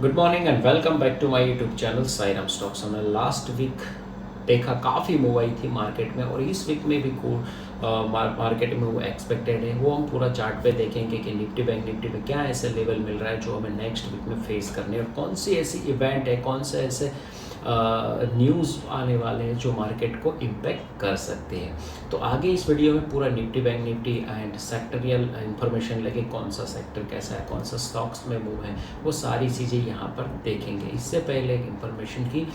Good morning and welcome back to my YouTube channel Sairam stocks. हमने last week देखा काफ़ी move I थी market में और इस वीक में भी मार्केट में वो एक्सपेक्टेड है। वो हम पूरा चार्ट पे देखेंगे कि निफ्टी बैंक निफ्टी में क्या ऐसे लेवल मिल रहा है जो हमें नेक्स्ट वीक में फेस करने हैं और कौन सी ऐसी इवेंट है, कौन से ऐसे न्यूज़ आने वाले हैं जो मार्केट को इम्पेक्ट कर सकते हैं। तो आगे इस वीडियो में पूरा Nifty bank Nifty and sectoral information लगे, कौन सा सेक्टर कैसा है, कौन सा स्टॉक्स में मूव है, वो सारी चीज़ें यहाँ पर देखेंगे। इससे पहले एक इन्फॉर्मेशन की,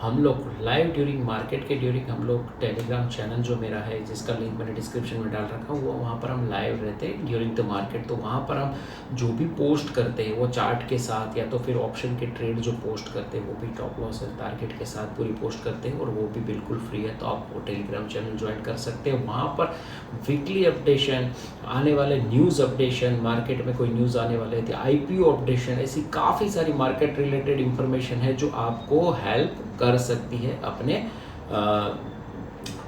हम लोग लाइव ड्यूरिंग मार्केट के ड्यूरिंग हम लोग टेलीग्राम चैनल जो मेरा है, जिसका लिंक मैंने डिस्क्रिप्शन में डाल रखा वो वहाँ पर हम लाइव रहते हैं ड्यूरिंग द मार्केट। तो वहाँ पर हम जो भी पोस्ट करते हैं वो चार्ट के साथ या तो फिर ऑप्शन के ट्रेड जो पोस्ट करते हैं वो भी टॉप लॉस टारगेट के साथ पूरी पोस्ट करते हैं और वो भी बिल्कुल फ्री है। तो आप वो टेलीग्राम चैनल ज्वाइन कर सकते हैं। वहाँ पर वीकली अपडेशन, आने वाले न्यूज़ अपडेशन, मार्केट में कोई न्यूज़ आने वाले थे, आईपीओ अपडेशन, ऐसी काफ़ी सारी मार्केट रिलेटेड इंफॉर्मेशन है जो आपको हेल्प कर सकती है अपने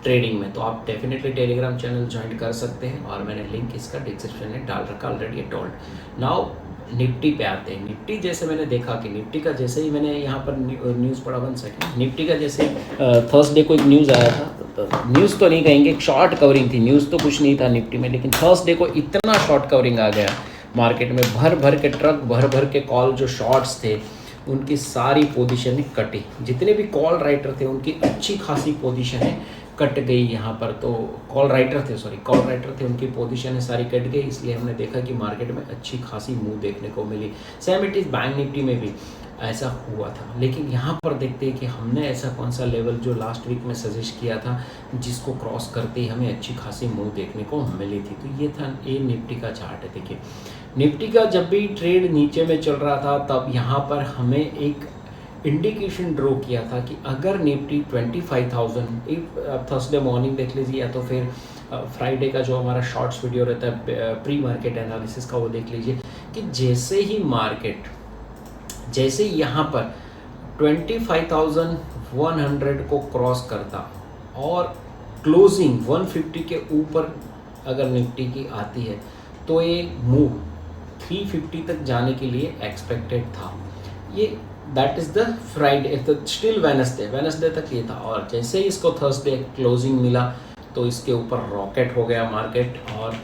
ट्रेडिंग में। तो आप डेफिनेटली टेलीग्राम चैनल ज्वाइन कर सकते हैं और मैंने लिंक इसका डिस्क्रिप्शन में डाल रखा ऑलरेडी टोल्ड। नाउ निफ्टी पे आते हैं। निफ्टी जैसे मैंने देखा कि निफ्टी का जैसे ही मैंने यहाँ पर न्यूज़ पढ़ा, 1 सेकेंड, निफ्टी का जैसे थर्सडे को एक न्यूज़ आया था, न्यूज़ तो नहीं कहेंगे, एक शॉर्ट कवरिंग थी, न्यूज़ तो कुछ नहीं था निफ्टी में, लेकिन थर्सडे को इतना शॉर्ट कवरिंग आ गया मार्केट में, भर भर के ट्रक, भर भर के कॉल जो शॉर्ट्स थे उनकी सारी पोजीशनें कटी। जितने भी कॉल राइटर थे उनकी अच्छी खासी पोजीशनें कट गई यहाँ पर। तो कॉल राइटर थे उनकी पोजीशनें सारी कट गई, इसलिए हमने देखा कि मार्केट में अच्छी खासी मूव देखने को मिली। Same it is bank Nifty में भी ऐसा हुआ था। लेकिन यहाँ पर देखते हैं कि हमने ऐसा कौन सा लेवल जो लास्ट वीक में सजेस्ट किया था जिसको क्रॉस करते ही हमें अच्छी खासी मूव देखने को मिली थी। तो ये था ये निफ्टी का चार्ट है। देखिए निफ्टी का जब भी ट्रेड नीचे में चल रहा था तब यहाँ पर हमें एक इंडिकेशन ड्रॉ किया था कि अगर निफ्टी 25,000, एक थर्सडे मॉर्निंग देख लीजिए या तो फिर फ्राइडे का जो हमारा शॉर्ट्स वीडियो रहता है प्री मार्केट एनालिसिस का, वो देख लीजिए कि जैसे ही यहाँ पर 25,100 को क्रॉस करता और क्लोजिंग 150 के ऊपर अगर निफ्टी की आती है तो ये मूव 350 तक जाने के लिए एक्सपेक्टेड था। ये that is the Friday, still Wednesday तक ये था। और जैसे ही इसको थर्सडे क्लोजिंग मिला तो इसके ऊपर रॉकेट हो गया मार्केट। और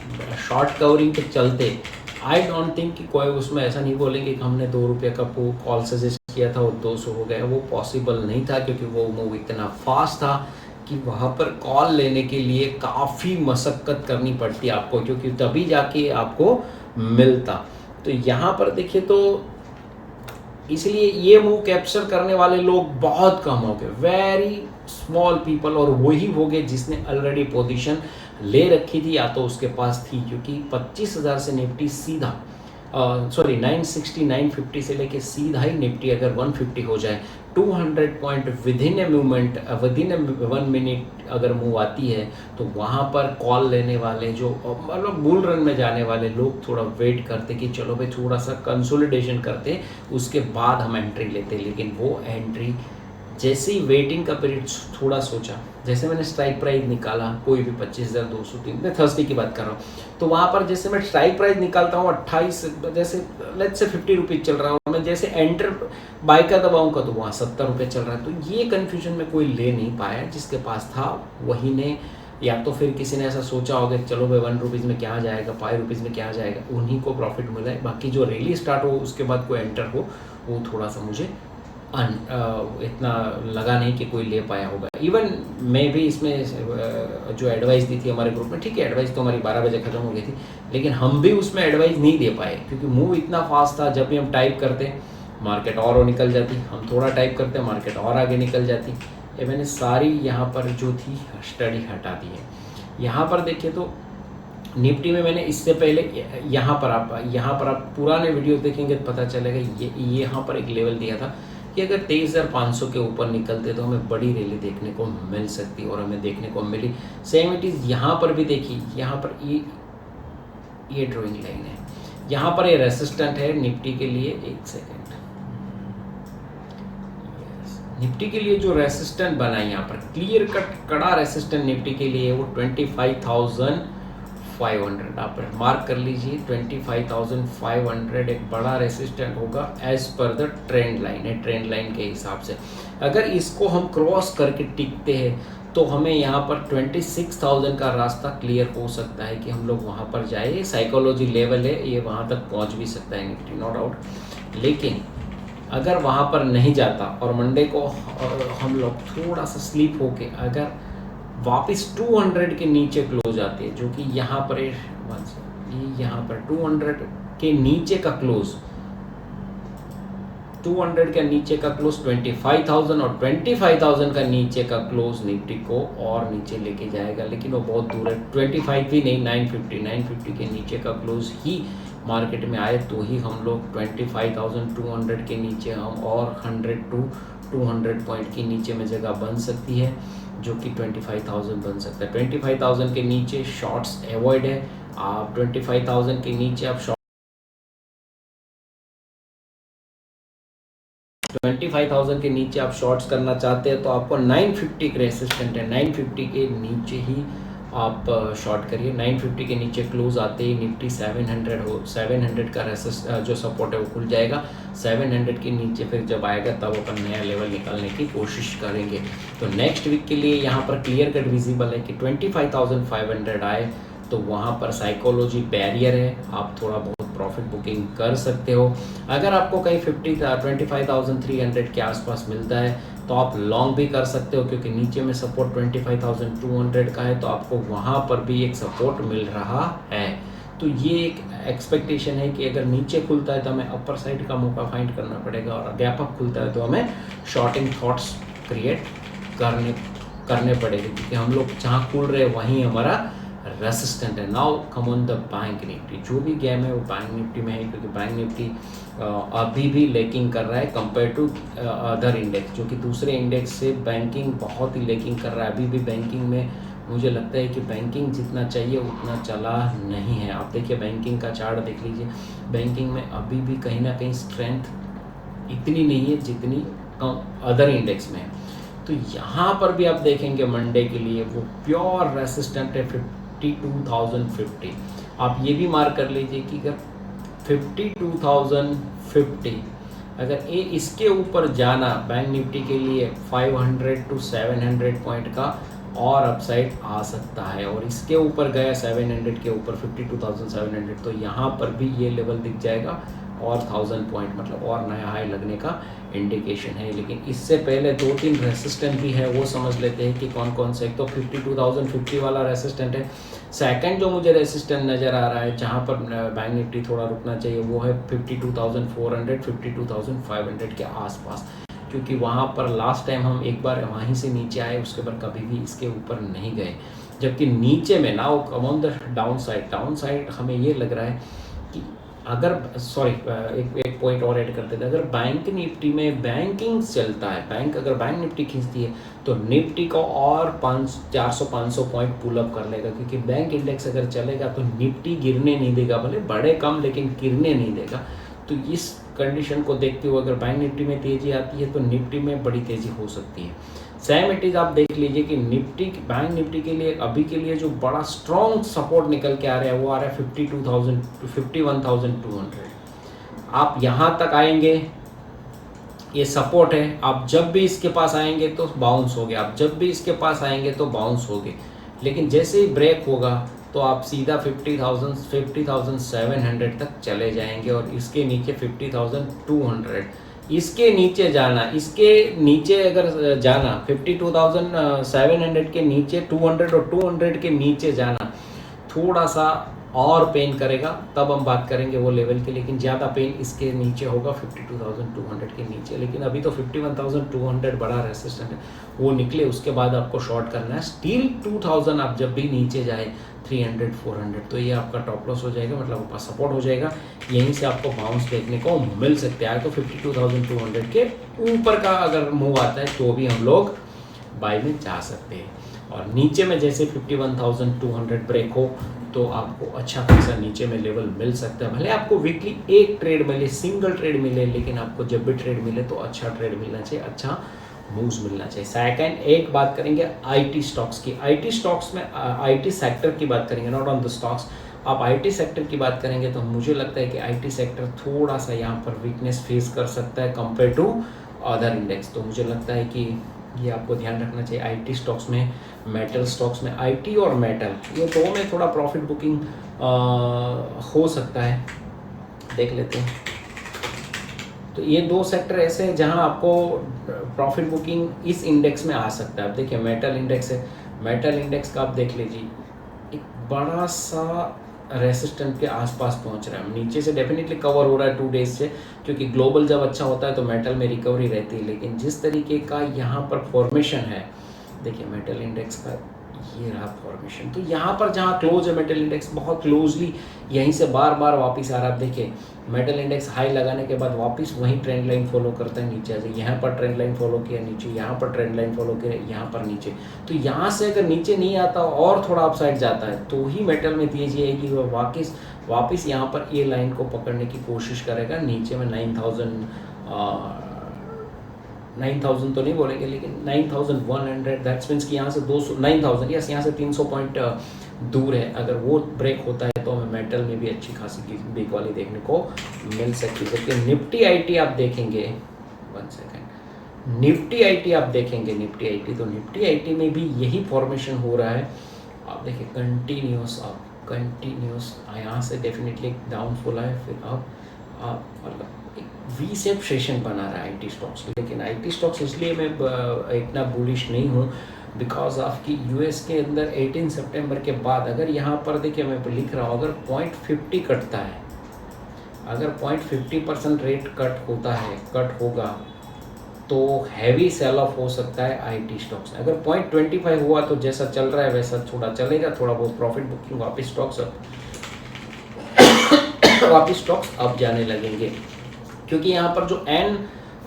शॉर्ट कवरिंग के चलते आई डोंट थिंक कि कोई उसमें ऐसा नहीं बोलेंगे कि हमने ₹2 का कॉल सजेस्ट किया था और 200 हो गया, वो पॉसिबल नहीं था क्योंकि वो मूव इतना फास्ट था कि वहाँ पर कॉल लेने के लिए काफ़ी मशक्क़त करनी पड़ती आपको, क्योंकि तभी जाके आपको मिलता। तो यहाँ पर देखिए तो इसलिए ये मूव कैप्चर करने वाले लोग बहुत कम हो गए, वेरी स्मॉल पीपल, और वही हो गए जिसने ऑलरेडी पोजीशन ले रखी थी या तो उसके पास थी। क्योंकि 25,000 से निफ्टी सीधा 960 950 से लेके सीधा ही निफ्टी अगर 150 हो जाए, 200 point within a movement, within A 1 minute अगर मूव आती है तो वहाँ पर कॉल लेने वाले जो मतलब बुल रन में जाने वाले लोग थोड़ा वेट करते कि चलो भाई थोड़ा सा कंसोलिडेशन करते उसके बाद हम एंट्री लेते। लेकिन वो एंट्री जैसे ही वेटिंग का पीरियड थोड़ा सोचा, जैसे मैंने स्ट्राइक प्राइस निकाला कोई भी 25,203, मैं थर्सडे की बात कर रहा हूँ, तो वहाँ पर जैसे मैं स्ट्राइक प्राइस निकालता हूँ 28, जैसे लेट्स से 50 रुपीज़ चल रहा हूँ, मैं जैसे एंटर बाय का दबाऊँगा तो वहाँ 70 रुपये चल रहा है। तो ये कन्फ्यूजन में कोई ले नहीं पाया, जिसके पास था वही ने, या तो फिर किसी ने ऐसा सोचा होगा चलो भाई 1 रुपीज़ में क्या आ जाएगा, 5 रुपीज़ में क्या आ जाएगा, उन्हीं को प्रॉफिट मिला है। बाकी जो रैली स्टार्ट हो उसके बाद कोई एंटर हो वो थोड़ा सा मुझे इतना लगा नहीं कि कोई ले पाया होगा। इवन मैं भी इसमें जो एडवाइस दी थी हमारे ग्रुप में, ठीक है एडवाइस तो हमारी 12 बजे ख़त्म हो गई थी, लेकिन हम भी उसमें एडवाइस नहीं दे पाए क्योंकि मूव इतना फास्ट था। जब भी हम टाइप करते मार्केट और निकल जाती, हम थोड़ा टाइप करते मार्केट और आगे निकल जाती। ये मैंने सारी यहाँ पर जो थी स्टडी हटा दी है। यहाँ पर देखिए तो निफ्टी में मैंने इससे पहले यहाँ पर आप पुराने वीडियो देखेंगे तो पता चलेगा ये यहाँ पर एक लेवल दिया था कि अगर 23,500 के ऊपर निकलते तो हमें बड़ी रैली देखने को मिल सकती और हमें देखने को मिली। सेम इट इज़ यहाँ पर भी देखिए, यहाँ पर ये ड्राइंग लाइन है, यहाँ पर ये रेसिस्टेंट है निफ्टी के लिए। एक सेकेंड, निफ्टी के लिए जो रेसिस्टेंट बना है यहाँ पर क्लियर कट कड़ा रेसिस्टेंट निफ्टी के लिए वो 25,000 25,500 आप मार्क कर लीजिए। 25,500 एक बड़ा रेसिस्टेंट होगा as per the trend line है, ट्रेंड लाइन के हिसाब से। अगर इसको हम क्रॉस करके टिकते हैं तो हमें यहाँ पर 26,000 का रास्ता क्लियर हो सकता है कि हम लोग वहाँ पर जाए। साइकोलॉजी लेवल है, ये वहाँ तक पहुँच भी सकता है निफ्टी, नो डाउट। लेकिन अगर वहाँ पर नहीं जाता और मंडे को हम लोग थोड़ा सा स्लीप होके अगर वापस 200 के नीचे क्लोज आते हैं, जो कि यहाँ पर यहाँ पर 200 के नीचे का क्लोज, 200 का नीचे का क्लोज 25,000 और 25,000 का नीचे का क्लोज निफ्टी को और नीचे लेके जाएगा, लेकिन वो बहुत दूर है। 25 भी नहीं, 950 के नीचे का क्लोज ही मार्केट में आए तो ही हम लोग 25,200 के नीचे हम और 100 to 200 पॉइंट के नीचे में जगह बन सकती है, जो कि 25,000 बन सकता है। 25,000 के नीचे शॉर्ट्स अवॉइड है। आप 25,000 के नीचे आप 25,000 के नीचे आप शॉर्ट्स करना चाहते हैं तो आपको 950 के रेसिस्टेंट है, 950 के नीचे ही आप शॉर्ट करिए। 950 के नीचे क्लोज आते ही निफ्टी 700 हो, 700 का जो सपोर्ट है वो खुल जाएगा। 700 के नीचे फिर जब आएगा तब अपन नया लेवल निकालने की कोशिश करेंगे। तो नेक्स्ट वीक के लिए यहाँ पर क्लियर कट विजिबल है कि 25,500 आए तो वहाँ पर साइकोलॉजी बैरियर है, आप थोड़ा बहुत प्रॉफिट बुकिंग कर सकते हो। अगर आपको कहीं 25,300 के आसपास मिलता है तो आप लॉन्ग भी कर सकते हो, क्योंकि नीचे में सपोर्ट 25,200 का है तो आपको वहाँ पर भी एक सपोर्ट मिल रहा है। तो ये एक एक्सपेक्टेशन है कि अगर नीचे खुलता है तो हमें अपर साइड का मौका फाइंड करना पड़ेगा, और गैप अप खुलता है तो हमें शॉर्टिंग थॉट्स क्रिएट करने पड़ेंगे, क्योंकि हम लोग जहाँ खुल रहे हैं वहीं हमारा रेसिस्टेंट है। Now come on the bank Nifty. जो भी गेम है वो बैंक निफ्टी में है, क्योंकि बैंक निफ्टी अभी भी लेकिंग कर रहा है कंपेयर टू अदर इंडेक्स, जो कि दूसरे इंडेक्स से बैंकिंग बहुत ही लेकिंग कर रहा है। अभी भी बैंकिंग में मुझे लगता है कि बैंकिंग जितना चाहिए उतना चला नहीं है। आप देखिए बैंकिंग का चार्ट देख लीजिए, बैंकिंग में अभी भी कहीं ना कहीं स्ट्रेंथ इतनी नहीं है जितनी अदर इंडेक्स में है। तो यहाँ पर भी आप देखेंगे मंडे के लिए वो प्योर रेसिस्टेंट है 52,050। आप ये भी मार्क कर लीजिए कि अगर 52,050 अगर ये इसके ऊपर जाना बैंक निफ्टी के लिए 500 to 700 पॉइंट का और अपसाइड आ सकता है, और इसके ऊपर गया 700 के ऊपर 52,700 तो यहाँ पर भी ये लेवल दिख जाएगा और 1000 पॉइंट मतलब और नया हाई लगने का इंडिकेशन है। लेकिन इससे पहले 2-3 रेसिस्टेंट भी है, वो समझ लेते हैं कि कौन कौन से। एक तो 52,050 वाला रेसिस्टेंट है। सेकंड जो मुझे रेसिस्टेंट नज़र आ रहा है जहाँ पर बैंक निफ्टी थोड़ा रुकना चाहिए वो है 52,400 52,500 के आसपास, क्योंकि वहाँ पर लास्ट टाइम हम एक बार वहीं से नीचे आए, उसके बाद कभी भी इसके ऊपर नहीं गए। जबकि नीचे में ना वो come on the down side हमें ये लग रहा है कि अगर एक पॉइंट और ऐड करते थे, अगर बैंक निफ्टी में बैंकिंग चलता है, अगर बैंक निफ्टी खींचती है तो निफ्टी को और 400-500 पॉइंट पुल अप कर लेगा, क्योंकि बैंक इंडेक्स अगर चलेगा तो निफ्टी गिरने नहीं देगा, भले बड़े कम लेकिन गिरने नहीं देगा। तो इस कंडीशन को देखते हुए अगर बैंक निफ्टी में तेज़ी आती है तो निफ्टी में बड़ी तेज़ी हो सकती है। सेम इट इज़ आप देख लीजिए कि बैंक निफ्टी के लिए अभी के लिए जो बड़ा स्ट्रॉन्ग सपोर्ट निकल के आ रहा है वो आ रहा है 52,000 to 51,200। आप यहाँ तक आएंगे, ये सपोर्ट है, आप जब भी इसके पास आएंगे तो बाउंस हो गया, आप जब भी इसके पास आएंगे तो बाउंस हो गए। लेकिन जैसे ही ब्रेक होगा तो आप सीधा 50,700 तक चले जाएंगे, और इसके नीचे 50,200, इसके नीचे जाना, इसके नीचे अगर जाना 52,700 के नीचे 200 और 200 के नीचे जाना थोड़ा सा और पेन करेगा, तब हम बात करेंगे वो लेवल के। लेकिन ज़्यादा पेन इसके नीचे होगा 52,200 के नीचे। लेकिन अभी तो 51,200 बड़ा रेसिस्टेंट है, वो निकले उसके बाद आपको शॉर्ट करना है। स्टील 2000 आप जब भी नीचे जाए 300-400 तो ये आपका टॉप लॉस हो जाएगा, मतलब आपका सपोर्ट हो जाएगा। यहीं से आपको बाउंस देखने को मिल सकते हैं। तो 52,200 के ऊपर का अगर मूव आता है तो भी हम लोग बाय में जा सकते हैं। और नीचे में जैसे 51,200 ब्रेक हो तो आपको अच्छा खासा नीचे में लेवल मिल सकता है। भले आपको वीकली एक ट्रेड मिले, सिंगल ट्रेड मिले, लेकिन आपको जब भी ट्रेड मिले तो अच्छा ट्रेड मिलना चाहिए, अच्छा मूव्स मिलना चाहिए। सेकंड एक बात करेंगे आईटी स्टॉक्स की। आईटी स्टॉक्स में आईटी सेक्टर की बात करेंगे, नॉट ऑन द स्टॉक्स। आप आईटी सेक्टर की बात करेंगे तो मुझे लगता है कि आईटी सेक्टर थोड़ा सा यहाँ पर वीकनेस फेस कर सकता है कंपेयर टू अदर इंडेक्स। तो मुझे लगता है कि ये आपको ध्यान रखना चाहिए आईटी स्टॉक्स में, मेटल स्टॉक्स में। आईटी और मेटल ये दो में थोड़ा प्रॉफिट बुकिंग हो सकता है, देख लेते हैं। तो ये दो सेक्टर ऐसे हैं जहां आपको प्रॉफिट बुकिंग इस इंडेक्स में आ सकता है। अब देखिए मेटल इंडेक्स है, मेटल इंडेक्स का आप देख लीजिए एक बड़ा सा रेसिस्टेंट के आसपास पहुंच रहा है। नीचे से डेफिनेटली कवर हो रहा है 2 डेज से, क्योंकि ग्लोबल जब अच्छा होता है तो मेटल में रिकवरी रहती है। लेकिन जिस तरीके का यहाँ पर फॉर्मेशन है, देखिए मेटल इंडेक्स का ये रहा फॉर्मेशन, तो यहाँ पर जहाँ क्लोज है मेटल इंडेक्स बहुत क्लोजली यहीं से बार बार वापस आ रहा है। आप देखिए मेटल इंडेक्स हाई लगाने के बाद वापस वहीं ट्रेंड लाइन फॉलो करता है नीचे से, यहाँ पर ट्रेंड लाइन फॉलो किया नीचे, यहाँ पर ट्रेंड लाइन फॉलो किया, यहाँ पर नीचे। तो यहाँ से अगर नीचे नहीं आता और थोड़ा अपसाइड जाता है तो ही मेटल में तेजी आएगी, वो वापस यहाँ पर ये लाइन को पकड़ने की कोशिश करेगा नीचे में 9,000 तो नहीं बोलेंगे लेकिन 9,100, दैट्स मीन्स कि यहाँ से 200 9,000 यस, यहाँ से 300 पॉइंट दूर है। अगर वो ब्रेक होता है तो हमें मेटल में भी अच्छी खासी बिग वाली देखने को मिल सकती है। जबकि निफ्टी आईटी आप देखेंगे, 1 सेकेंड, निफ्टी आईटी आप देखेंगे, निफ्टी आईटी तो निफ्टी आईटी में भी यही फॉर्मेशन हो रहा है। आप देखिए कंटिन्यूस यहाँ से डेफिनेटली डाउनफॉल है, फिर अब मतलब वी शेप सेशन बना रहा है आईटी स्टॉक्स। लेकिन आईटी स्टॉक्स इसलिए मैं इतना बुलिश नहीं हूँ बिकॉज ऑफ कि यूएस के अंदर 18 सितंबर के बाद अगर यहाँ पर देखिए मैं लिख रहा हूँ, अगर 0.50 कटता है, अगर 0.50% रेट कट होगा तो हैवी सेल ऑफ हो सकता है आईटी स्टॉक्स। अगर 0.25 हुआ तो जैसा चल रहा है वैसा थोड़ा चलेगा, थोड़ा बहुत प्रॉफिट बुकिंग, वापस स्टॉक्स अप जाने लगेंगे। क्योंकि यहाँ पर जो एन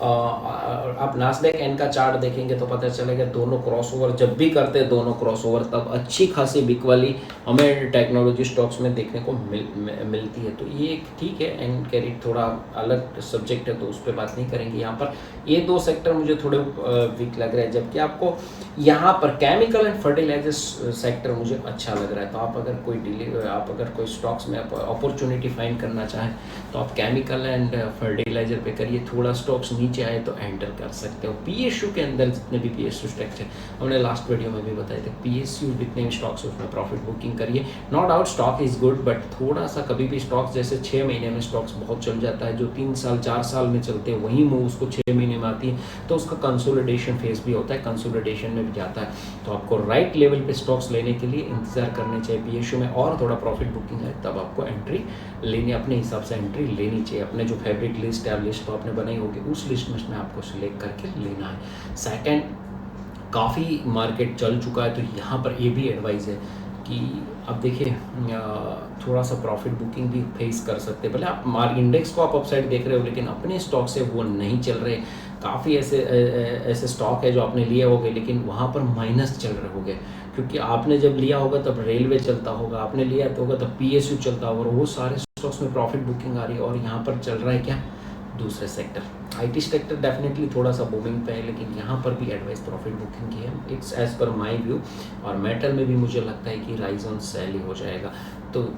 आप नास्डैक एन का चार्ट देखेंगे तो पता चलेगा दोनों क्रॉसओवर जब भी करते हैं, दोनों क्रॉसओवर तब अच्छी खासी बिक वाली हमें टेक्नोलॉजी स्टॉक्स में देखने को मिलती है। तो ये ठीक है, एन कैरी थोड़ा अलग सब्जेक्ट है तो उस पर बात नहीं करेंगे। यहाँ पर ये दो सेक्टर मुझे थोड़े वीक लग रहे हैं, जबकि आपको यहाँ पर केमिकल एंड फर्टिलाइजर्स सेक्टर मुझे अच्छा लग रहा है। तो आप अगर कोई स्टॉक्स में अपॉर्चुनिटी फाइंड करना चाहें तो आप केमिकल एंड फर्टिलाइजर पे करिए, थोड़ा स्टॉक्स नीचे आए तो एंटर कर सकते हो। पीएसयू के अंदर जितने भी पीएसयू स्टॉक्स हैं, हमने लास्ट वीडियो में भी बताए थे, पीएसयू जितने भी स्टॉक्स हैं उसमें प्रॉफिट बुकिंग करिए। No doubt stock is good, but थोड़ा सा कभी भी स्टॉक्स जैसे 6 महीने में स्टॉक्स बहुत चल जाता है, जो 3 साल 4 साल में चलते हैं वही मूव उसको 6 महीने में आती है, तो उसका कंसोलिडेशन फेज भी होता है, कंसोलिडेशन में भी जाता है। तो आपको राइट लेवल पे स्टॉक्स लेने के लिए इंतजार करने चाहिए। पीएसयू में और थोड़ा प्रॉफिट बुकिंग है तब आपको एंट्री लेनी, अपने हिसाब से एंट्री लेनी चाहिए। अपने जो फेवरेट लिस्ट है, लिस्ट तो आपने बनाई होगी, उस लिस्ट में आपको सिलेक्ट करके लेना है। सेकंड, काफ़ी मार्केट चल चुका है तो यहाँ पर ये भी एडवाइस है कि अब देखिए थोड़ा सा प्रॉफिट बुकिंग भी फेस कर सकते हैं। भले आप इंडेक्स को आप अपसाइड देख रहे हो लेकिन अपने स्टॉक से वो नहीं चल रहे। काफ़ी ऐसे स्टॉक है जो आपने लिए होंगे लेकिन वहाँ पर माइनस चल रहे होंगे, क्योंकि आपने जब लिया होगा तब रेलवे चलता होगा, आपने लिया तो होगा तब पीएसयू चलता होगा, और वो सारे स्टॉक्स में प्रॉफिट बुकिंग आ रही है। और यहाँ पर चल रहा है क्या, दूसरे सेक्टर। आईटी सेक्टर डेफिनेटली थोड़ा सा बूमिंग पे है, लेकिन यहाँ पर भी एडवाइस प्रॉफिट बुकिंग की है, it's as per my view. और मेटल में भी मुझे लगता है कि राइज ऑन सेल ही हो जाएगा। तो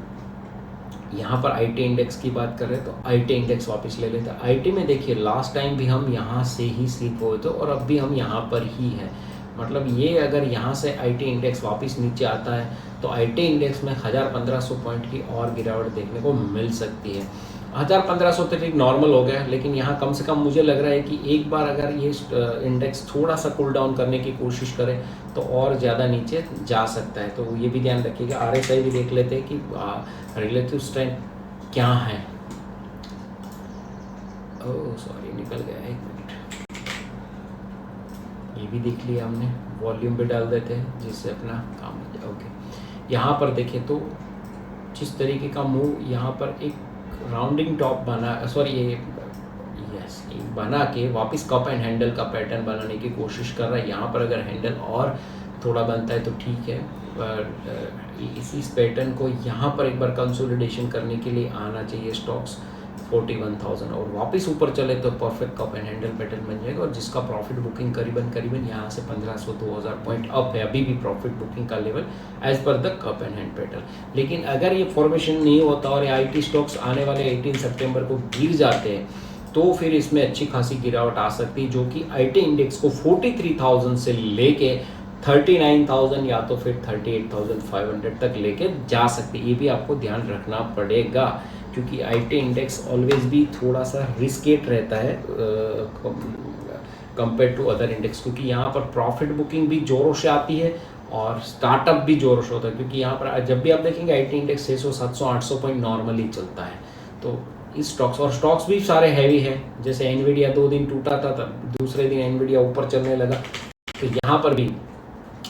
यहाँ पर आईटी इंडेक्स की बात कर रहे हैं तो आईटी इंडेक्स वापस ले लेते हैं। आईटी में देखिए लास्ट टाइम भी हम यहाँ से ही स्लिप हुए थे और अब भी हम यहाँ पर ही है। मतलब ये अगर यहाँ से आईटी इंडेक्स वापस नीचे आता है तो आईटी इंडेक्स में 1000-1500 पॉइंट की और गिरावट देखने को मिल सकती है। 1000-1500 तक एक नॉर्मल हो गया, लेकिन यहाँ कम से कम मुझे लग रहा है कि एक बार अगर ये इंडेक्स थोड़ा सा कूल डाउन करने की कोशिश करे तो और ज़्यादा नीचे जा सकता है। तो ये भी ध्यान रखिएगा। आरएसआई भी देख लेते हैं कि रिलेटिव स्ट्रेंथ क्या है। ओह सॉरी, निकल गया, 1 मिनट। ये भी देख लिया हमने, वॉल्यूम पे डाल देते हैं जिससे अपना काम हो जाए। ओके, यहाँ पर देखें तो जिस तरीके का मूव यहाँ पर एक राउंडिंग टॉप बना के वापस कप एंड हैंडल का पैटर्न बनाने की कोशिश कर रहा है। यहाँ पर अगर हैंडल और थोड़ा बनता है तो ठीक है, पर इसी पैटर्न को यहाँ पर एक बार कंसोलिडेशन करने के लिए आना चाहिए स्टॉक्स। 41,000 और वापस ऊपर चले तो perfect cup and handle pattern बन जाएगा और जिसका प्रॉफिट बुकिंग करीबन यहाँ से 1500-2000 पॉइंट अप है अभी भी प्रॉफिट बुकिंग का level as per the cup and hand pattern. लेकिन अगर ये फॉर्मेशन नहीं होता और ये IT स्टॉक्स आने वाले 18 सितंबर को गिर जाते हैं तो फिर इसमें अच्छी खासी गिरावट आ सकती है, जो कि IT इंडेक्स को 43,000 से लेके 39,000 या तो फिर 38,500 तक लेके जा सकती है। ये भी आपको ध्यान रखना पड़ेगा क्योंकि IT इंडेक्स ऑलवेज भी थोड़ा सा रिस्केट रहता है कंपेयर टू अदर इंडेक्स, क्योंकि यहाँ पर प्रॉफिट बुकिंग भी जोरों से आती है और स्टार्टअप भी जोरों से होता है। क्योंकि यहाँ पर जब भी आप देखेंगे IT इंडेक्स 600, 700, 800 पॉइंट नॉर्मली चलता है। तो इस स्टॉक्स भी सारे हैवी है, जैसे एनवीडिया 2 दिन टूटा था तब दूसरे दिन एनवीडिया ऊपर चलने लगा। तो यहाँ पर भी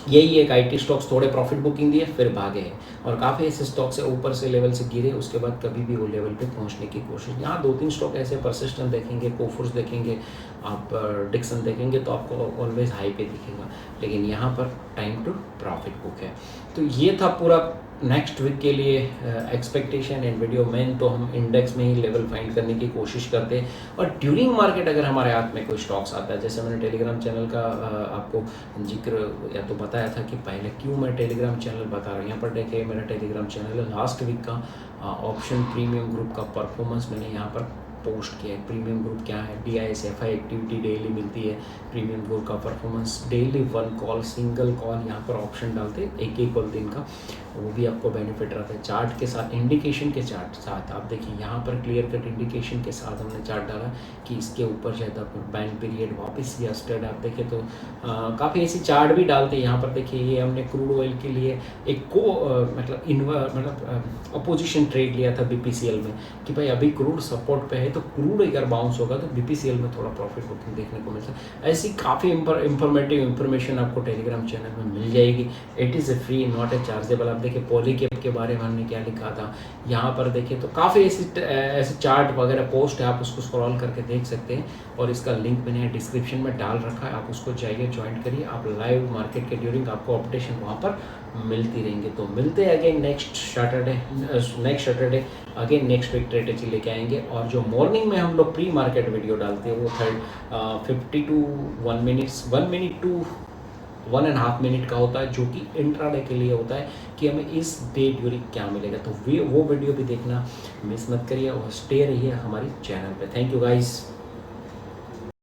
यही एक IT स्टॉक्स थोड़े प्रॉफिट बुकिंग दिए फिर भागे हैं और काफ़ी ऐसे स्टॉक्स से ऊपर से लेवल से गिरे उसके बाद कभी भी वो लेवल पे पहुंचने की कोशिश। यहाँ 2-3 स्टॉक ऐसे परसिस्टेंट देखेंगे, कोफोर्स देखेंगे, आप डिक्सन देखेंगे तो आपको ऑलवेज हाई पे दिखेगा, लेकिन यहाँ पर टाइम टू प्रॉफिट बुक है। तो ये था पूरा नेक्स्ट वीक के लिए एक्सपेक्टेशन एंड वीडियो। मेन तो हम इंडेक्स में ही लेवल फाइंड करने की कोशिश करते हैं और ड्यूरिंग मार्केट अगर हमारे हाथ में कोई स्टॉक्स आता है, जैसे मैंने टेलीग्राम चैनल का आपको जिक्र या तो बताया था कि पहले क्यों मैं टेलीग्राम चैनल बता रहा हूँ। यहाँ पर देखिए मेरा टेलीग्राम चैनल है, लास्ट वीक का ऑप्शन प्रीमियम ग्रुप का परफॉर्मेंस मैंने यहाँ पर पोस्ट किया है। प्रीमियम ग्रुप क्या है, DISFI एक्टिविटी डेली मिलती है। प्रीमियम ग्रुप का performance daily 1 call, single call यहाँ पर ऑप्शन डालते हैं, एक कॉल दिन का, वो भी आपको बेनिफिट रहता है। चार्ट के साथ, इंडिकेशन के चार्ट साथ आप देखिए यहाँ पर क्लियर कट इंडिकेशन के साथ हमने चार्ट डाला कि इसके ऊपर शायद आपको बैन पीरियड वापस या स्टेड आप देखें तो काफ़ी ऐसी चार्ट भी डालते हैं। यहाँ पर देखिए ये हमने क्रूड ऑयल के लिए एक मतलब अपोजिशन ट्रेड लिया था BPCL में कि भाई अभी क्रूड सपोर्ट पे है तो क्रूड अगर बाउंस होगा तो BPCL में थोड़ा प्रॉफिट बुकिंग देखने को मिलता है। ऐसी काफ़ी इंफॉर्मेटिव इंफॉर्मेशन आपको टेलीग्राम चैनल में मिल जाएगी। It is a free, not a chargeable. आप देखिए पॉलीकैप के बारे में हमने क्या लिखा था, यहाँ पर देखिए तो काफ़ी ऐसे चार्ट वगैरह पोस्ट है, आप उसको स्क्रॉल करके देख सकते हैं और इसका लिंक मैंने डिस्क्रिप्शन में डाल रखा है, आप उसको जाइए ज्वाइन करिए। आप लाइव मार्केट के ड्यूरिंग आपको अपडेशन वहाँ पर मिलती रहेंगे। तो मिलते हैं again next Saturday again next week strategy लेके आएंगे। और जो मॉर्निंग में हम लोग प्री मार्केट वीडियो डालते हैं वो 50 to 1 मिनट टू 1.5 मिनट का होता है, जो कि इंट्राडे के लिए होता है कि हमें इस डे ड्यूरिंग क्या मिलेगा। तो वो वीडियो भी देखना मिस मत करिए और स्टे रहिए हमारी चैनल पे। Thank you guys.